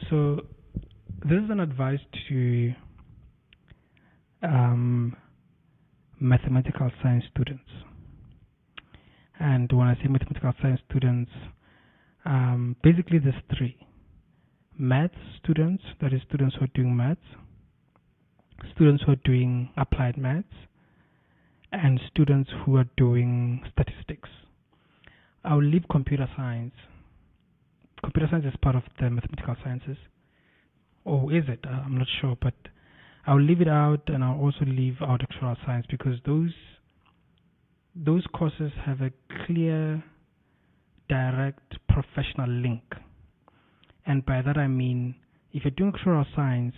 So this is an advice to um, mathematical science students. And when I say mathematical science students, basically there's three. Maths students, that is students who are doing maths, students who are doing applied maths, and students who are doing statistics. I'll leave computer science. Computer science is part of the mathematical sciences. Or is it? I'm not sure, but I'll leave it out, and I'll also leave out actuarial science because those courses have a clear, direct professional link. And by that I mean, if you're doing actuarial science,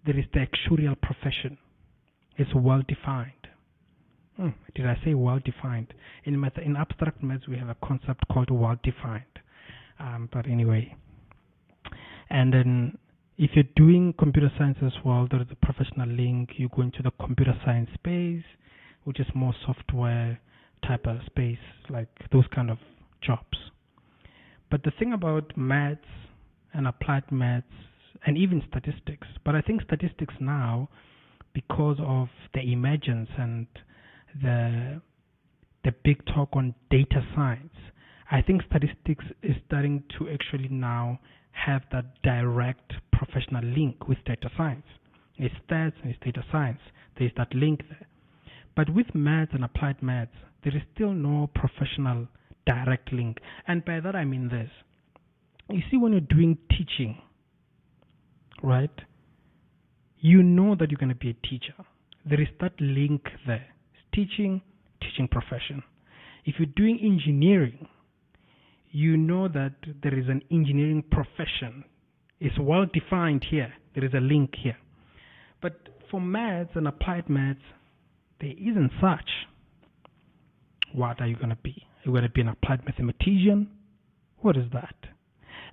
there is the actuarial profession. It's well defined. Did I say well defined? In abstract maths, we have a concept called well defined. But anyway, and then if you're doing computer science as well, there is a professional link. You go into the computer science space, which is more software type of space, like those kind of jobs. But the thing about maths and applied maths and even statistics, but I think statistics now, because of the emergence and the big talk on data science, I think statistics is starting to actually now have that direct professional link with data science. It's stats and it's data science. There's that link there. But with maths and applied maths, there is still no professional direct link. And by that I mean this. You see, when you're doing teaching, right, you know that you're going to be a teacher. There is that link there. It's teaching profession. If you're doing engineering, you know that there is an engineering profession. It's well defined here. There is a link here. But for maths and applied maths, there isn't such. What are you going to be? Are you going to be an applied mathematician? What is that?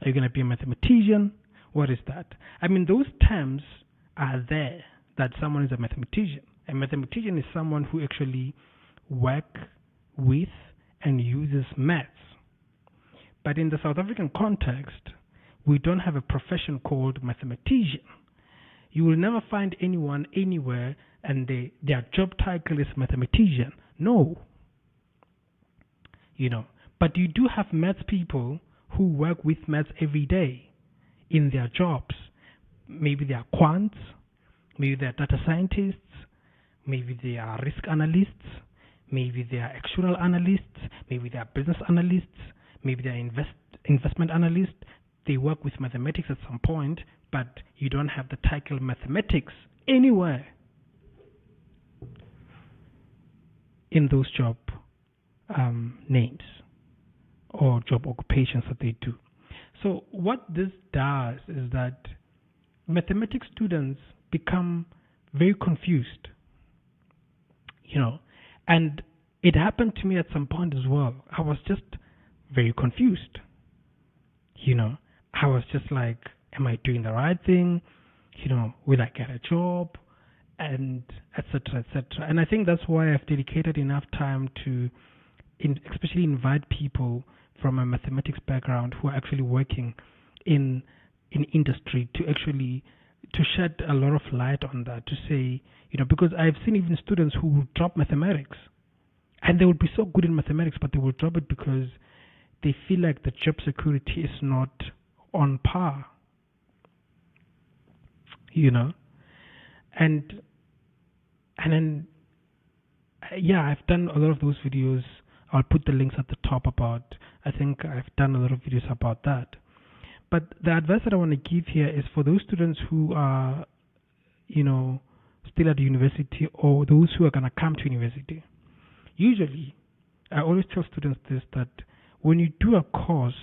Are you going to be a mathematician? What is that? I mean, those terms are there, that someone is a mathematician. A mathematician is someone who actually works with and uses maths. But in the South African context, we don't have a profession called mathematician. You will never find anyone anywhere and their job title is mathematician. No. But you do have maths people who work with maths every day in their jobs. Maybe they are quants, maybe they are data scientists, maybe they are risk analysts, maybe they are actuarial analysts, maybe they are business analysts, maybe they are investment analysts. They work with mathematics at some point, but you don't have the title mathematics anywhere in those job names or job occupations that they do. So what this does is that mathematics students become very confused, and it happened to me at some point as well. I was just very confused. I was just like, am I doing the right thing? Will I get a job? And etc. etc. And I think that's why I've dedicated enough time to especially invite people from a mathematics background who are actually working in industry to shed a lot of light on that, to say, because I've seen even students who will drop mathematics and they would be so good in mathematics, but they will drop it because they feel like the job security is not on par, and then I've done a lot of those videos. I'll put the links at the top I think I've done a lot of videos about that. But the advice that I want to give here is for those students who are, still at university, or those who are going to come to university. Usually, I always tell students this, that when you do a course,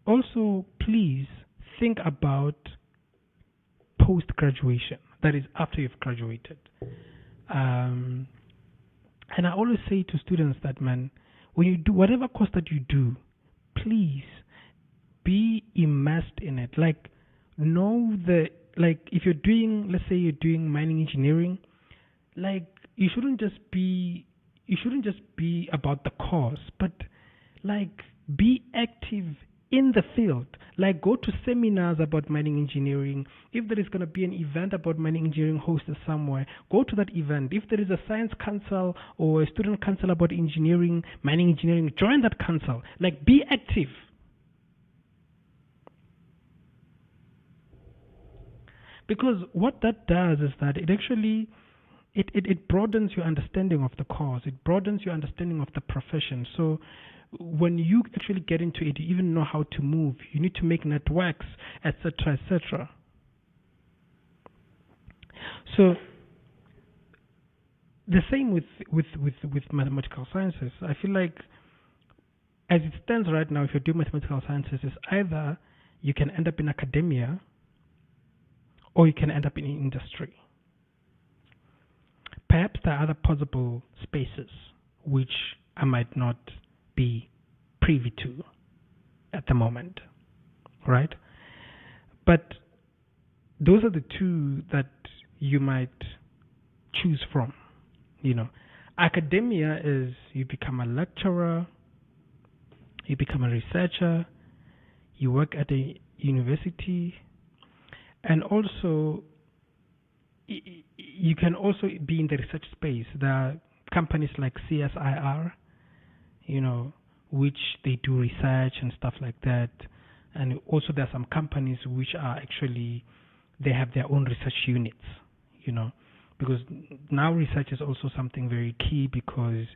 also please think about post-graduation, that is after you've graduated. And I always say to students that, man, when you do whatever course that you do, please be immersed in it. Like, if you're doing, let's say you're doing mining engineering, like, you shouldn't just be about the course, but like, be active in the field. Like go to seminars about mining engineering. If there is going to be an event about mining engineering hosted somewhere, go to that event. If there is a science council or a student council about engineering, mining engineering, join that council. Like be active. Because what that does is that it actually it broadens your understanding of the cause. It broadens your understanding of the profession. So when you actually get into it, you even know how to move. You need to make networks, etc., etc. So the same with mathematical sciences. I feel like as it stands right now, if you do mathematical sciences, it's either you can end up in academia or you can end up in industry. Perhaps there are other possible spaces which I might not be privy to at the moment, right? But those are the two that you might choose from. Academia is you become a lecturer, you become a researcher, you work at a university, and also you can also be in the research space. There are companies like CSIR, which they do research and stuff like that. And also there are some companies which are actually, they have their own research units, because now research is also something very key, because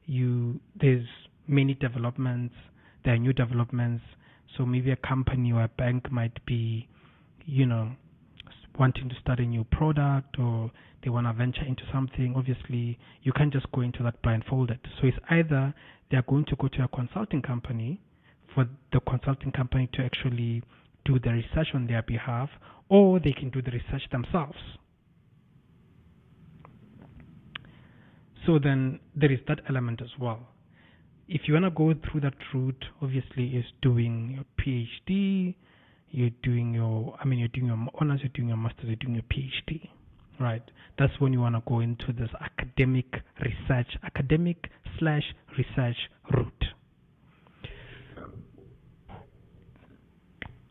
there's many developments, there are new developments. So maybe a company or a bank might be, wanting to start a new product, or they want to venture into something. Obviously, you can't just go into that blindfolded. So it's either they are going to go to a consulting company for the consulting company to actually do the research on their behalf, or they can do the research themselves. So then there is that element as well. If you want to go through that route, obviously is doing your PhD, you're doing your honors, you're doing your master's, you're doing your PhD, right? That's when you want to go into this academic/research route,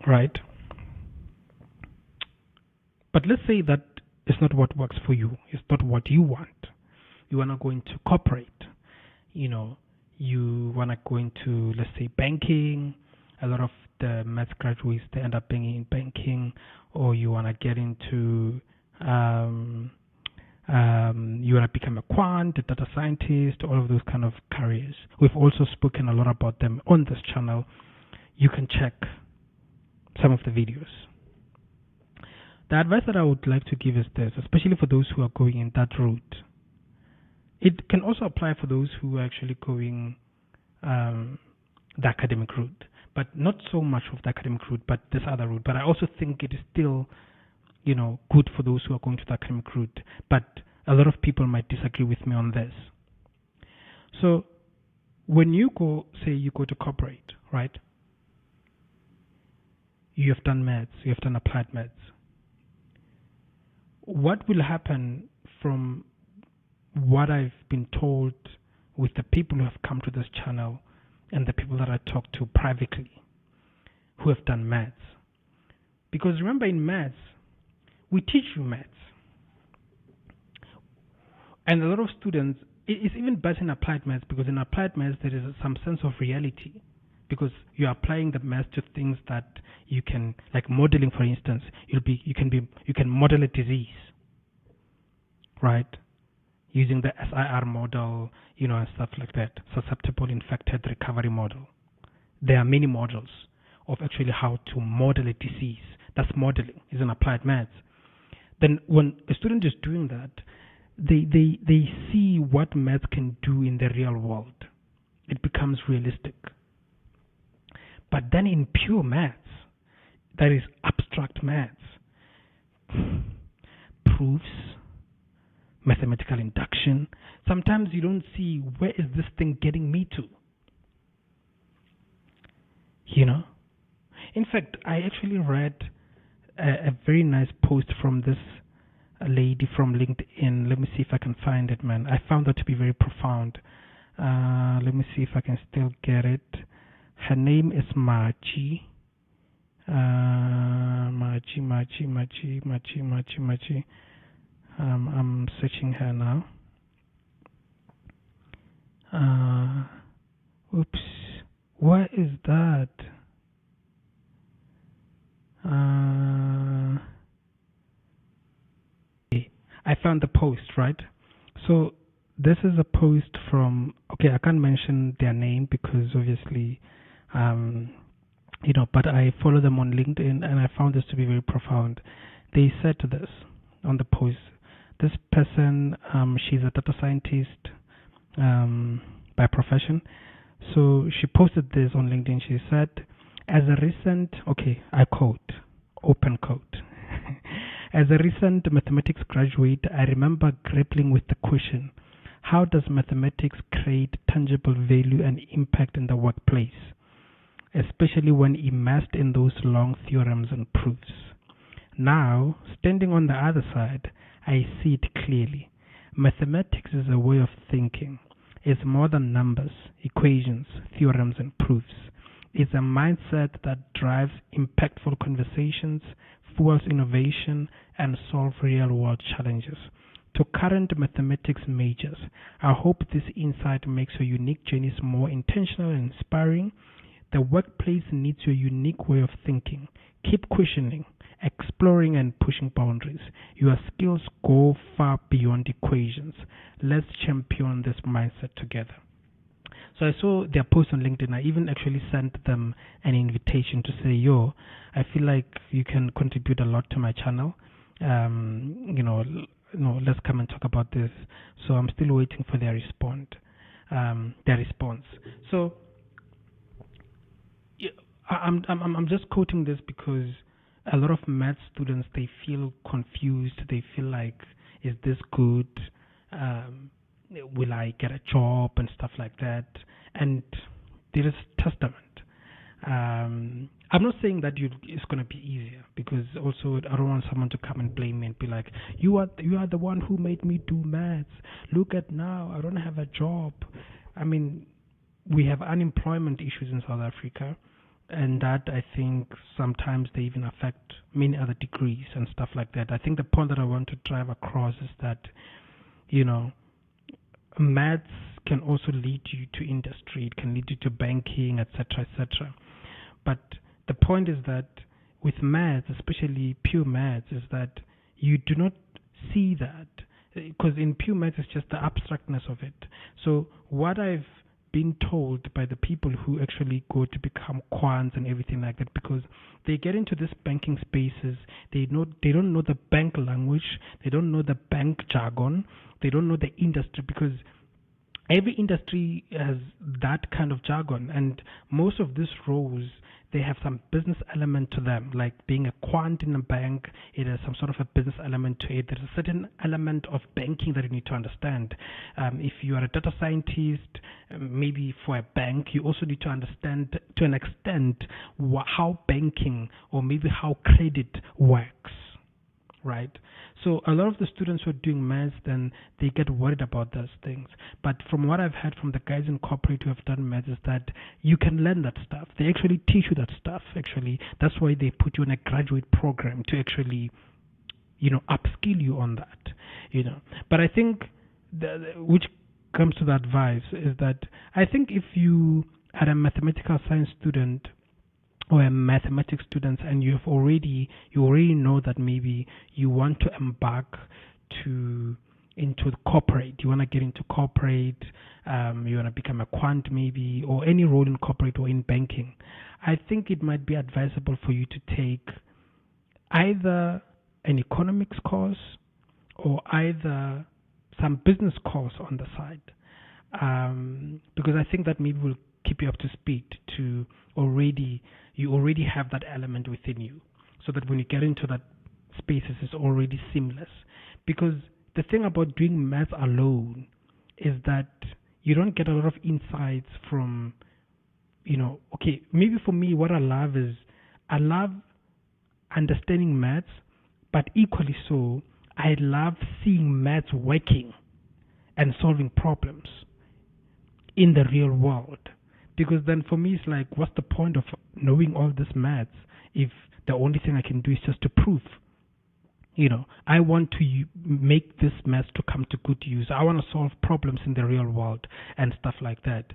right? But let's say that it's not what works for you. It's not what you want. You want to go into corporate, you want to go into, let's say, banking. A lot of the maths graduates, they end up being in banking, or you want to get into, you want to become a quant, a data scientist, all of those kind of careers. We've also spoken a lot about them on this channel. You can check some of the videos. The advice that I would like to give is this, especially for those who are going in that route. It can also apply for those who are actually going the academic route, but not so much of the academic route, but this other route. But I also think it is still, good for those who are going to the academic route. But a lot of people might disagree with me on this. So when you go to corporate, right? You have done maths, you have done applied maths. What will happen, from what I've been told with the people who have come to this channel and the people that I talk to privately who have done maths? Because remember, in maths, we teach you maths. And a lot of students, it's even better in applied maths, because in applied maths there is some sense of reality, because you're applying the maths to things that you can, like modeling, for instance. You can model a disease, right? Using the SIR model, and stuff like that, susceptible infected recovery model. There are many models of actually how to model a disease. That's modeling, is an applied maths. Then when a student is doing that, they see what maths can do in the real world. It becomes realistic. But then in pure maths, that is abstract maths, proofs, mathematical induction, sometimes you don't see, where is this thing getting me to? In fact, I actually read a very nice post from this lady from LinkedIn. Let me see if I can find it, man. I found that to be very profound. Let me see if I can still get it. Her name is Machi. Machi. I'm searching her now. Oops. What is that? I found the post, right? So this is a post from, okay, I can't mention their name because obviously, but I follow them on LinkedIn and I found this to be very profound. They said this on the post. This person, she's a data scientist by profession. So she posted this on LinkedIn. She said, as a recent, okay, I quote, open quote. As a recent mathematics graduate, I remember grappling with the question, how does mathematics create tangible value and impact in the workplace, especially when immersed in those long theorems and proofs? Now, standing on the other side, I see it clearly. Mathematics is a way of thinking. It's more than numbers, equations, theorems, and proofs. It's a mindset that drives impactful conversations, fuels innovation, and solves real-world challenges. To current mathematics majors, I hope this insight makes your unique journeys more intentional and inspiring. The workplace needs your unique way of thinking. Keep questioning, exploring, and pushing boundaries. Your skills go far beyond equations. Let's champion this mindset together. So I saw their post on LinkedIn. I even actually sent them an invitation to say, yo, I feel like you can contribute a lot to my channel. Let's come and talk about this. So I'm still waiting for their response. So yeah, I'm just quoting this because a lot of math students, they feel confused. They feel like, is this good? Will I get a job and stuff like that? And there is testament. I'm not saying that it's going to be easier, because also I don't want someone to come and blame me and be like, you are the one who made me do maths. Look at now, I don't have a job. I mean, we have unemployment issues in South Africa, and that, I think, sometimes they even affect many other degrees and stuff like that. I think the point that I want to drive across is that, maths can also lead you to industry. It can lead you to banking, etc., etc. But the point is that with maths, especially pure maths, is that you do not see that, because in pure maths it's just the abstractness of it. So what I've been told by the people who actually go to become quants and everything like that, because they get into this banking spaces, they don't know the bank language, they don't know the bank jargon, they don't know the industry, because every industry has that kind of jargon, and most of these roles, they have some business element to them. Like being a quant in a bank, it has some sort of a business element to it. There's a certain element of banking that you need to understand. If you are a data scientist, maybe for a bank, you also need to understand to an extent how banking or maybe how credit works, right? So a lot of the students who are doing maths, then they get worried about those things. But from what I've heard from the guys in corporate who have done maths is that you can learn that stuff. They actually teach you that stuff, actually. That's why they put you in a graduate program to actually, upskill you on that, But I think, which comes to the advice, is that I think if you are a mathematical science student or a mathematics student, and you already know that maybe you want to embark into the corporate, you want to get into corporate, you want to become a quant maybe, or any role in corporate or in banking, I think it might be advisable for you to take either an economics course or either some business course on the side, because I think that maybe will keep you up to speed to you already have that element within you, so that when you get into that spaces, it's already seamless. Because the thing about doing maths alone is that you don't get a lot of insights from, okay, maybe for me, what I love is I love understanding maths, but equally so, I love seeing maths working and solving problems in the real world. Because then for me, it's like, what's the point of knowing all this maths if the only thing I can do is just to prove? I want to make this maths to come to good use. I want to solve problems in the real world and stuff like that.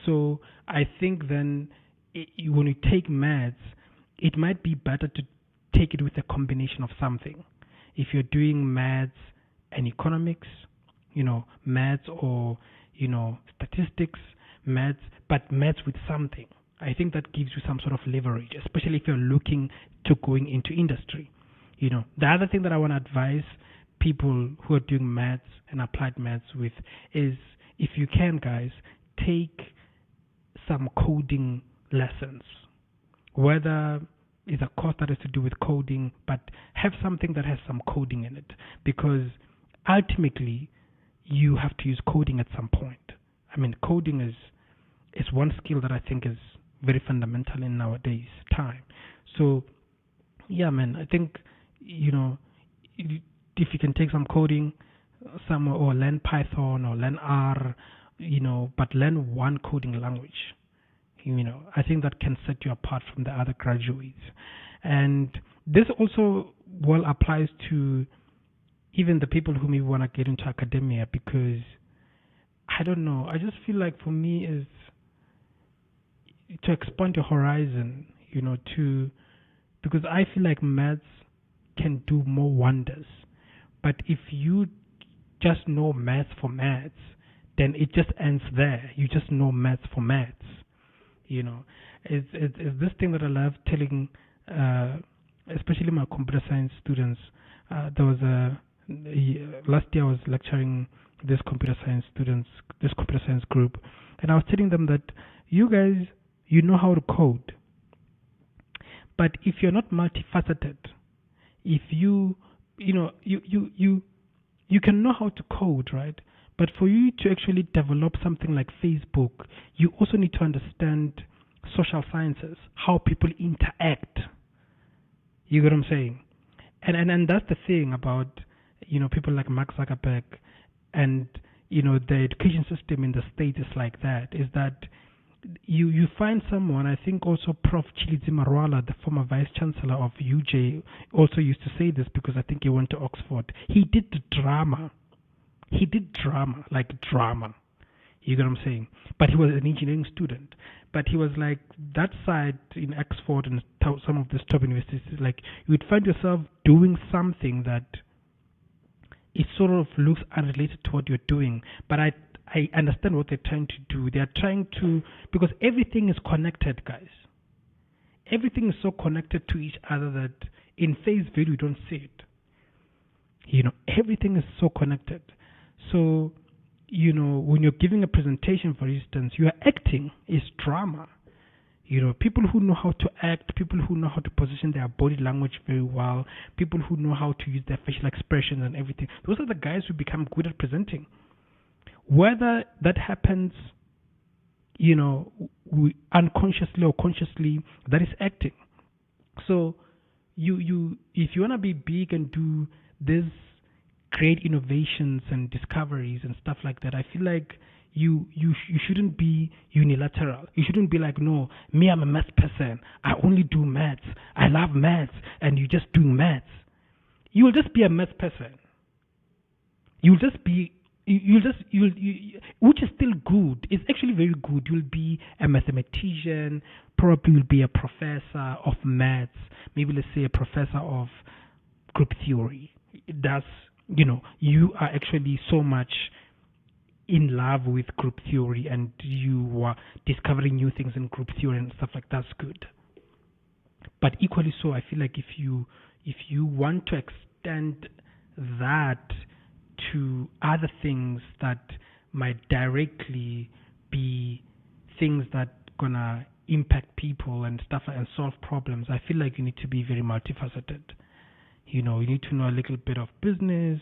So I think then when you take maths, it might be better to take it with a combination of something. If you're doing maths and economics, maths or, statistics, maths, but maths with something. I think that gives you some sort of leverage, especially if you're looking to going into industry. The other thing that I want to advise people who are doing maths and applied maths with is, if you can, guys, take some coding lessons, whether it's a course that has to do with coding, but have something that has some coding in it, because ultimately you have to use coding at some point. I mean, coding is one skill that I think is very fundamental in nowadays time. So yeah, man, I think if you can take some coding, or learn Python or learn R, but learn one coding language, I think that can set you apart from the other graduates. And this also well applies to even the people who maybe want to get into academia, because I don't know, I just feel like for me is to expand your horizon, because I feel like maths can do more wonders. But if you just know maths for maths, then it just ends there. You just know maths for maths. It's this thing that I love telling, especially my computer science students. There was last year I was lecturing this computer science group, and I was telling them that you guys, know how to code, but if you're not multifaceted, if you can know how to code, right? But for you to actually develop something like Facebook, you also need to understand social sciences, how people interact. You get what I'm saying? And that's the thing about people like Mark Zuckerberg and the education system in the States is like that. Is that you find someone, I think also Prof. Chilizi Marwala, the former Vice Chancellor of UJ, also used to say this, because I think he went to Oxford. He did drama. You get what I'm saying? But he was an engineering student. But he was like, that side in Oxford and some of the top universities, like, you would find yourself doing something that it sort of looks unrelated to what you're doing. But I understand what they're trying to do. They're trying to, because everything is connected, guys. Everything is so connected to each other that in face value you don't see it. Everything is so connected. So, when you're giving a presentation, for instance, you are acting is drama. People who know how to act, people who know how to position their body language very well, people who know how to use their facial expressions and everything, those are the guys who become good at presenting. Whether that happens, unconsciously or consciously, that is acting. So, if you want to be big and do this great innovations and discoveries and stuff like that, I feel like you shouldn't be unilateral. You shouldn't be like, no, me, I'm a maths person. I only do maths. I love maths, and you just do maths. You will just be a maths person. You'll just be. Which is still good. It's actually very good. You'll be a mathematician. Probably you'll be a professor of maths. Maybe let's say a professor of group theory. That's you are actually so much in love with group theory, and you are discovering new things in group theory and stuff like that's good. But equally so, I feel like if you want to extend that to other things that might directly be things that gonna impact people and stuff and solve problems, I feel like you need to be very multifaceted. You need to know a little bit of business,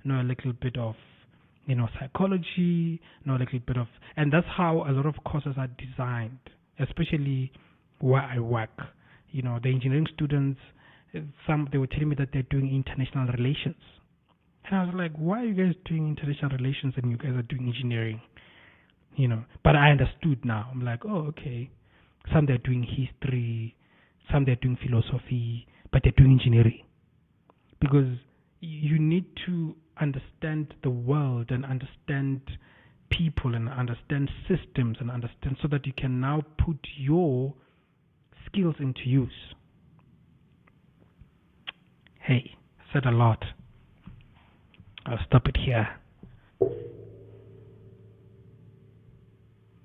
know a little bit of psychology, know a little bit of, and that's how a lot of courses are designed, especially where I work. The engineering students, they were telling me that they're doing international relations. And I was like, why are you guys doing international relations and you guys are doing engineering? But I understood now. I'm like, oh, okay. Some they're doing history, some they're doing philosophy, but they're doing engineering. Because you need to understand the world and understand people and understand systems and understand so that you can now put your skills into use. Hey, said a lot. I'll stop it here.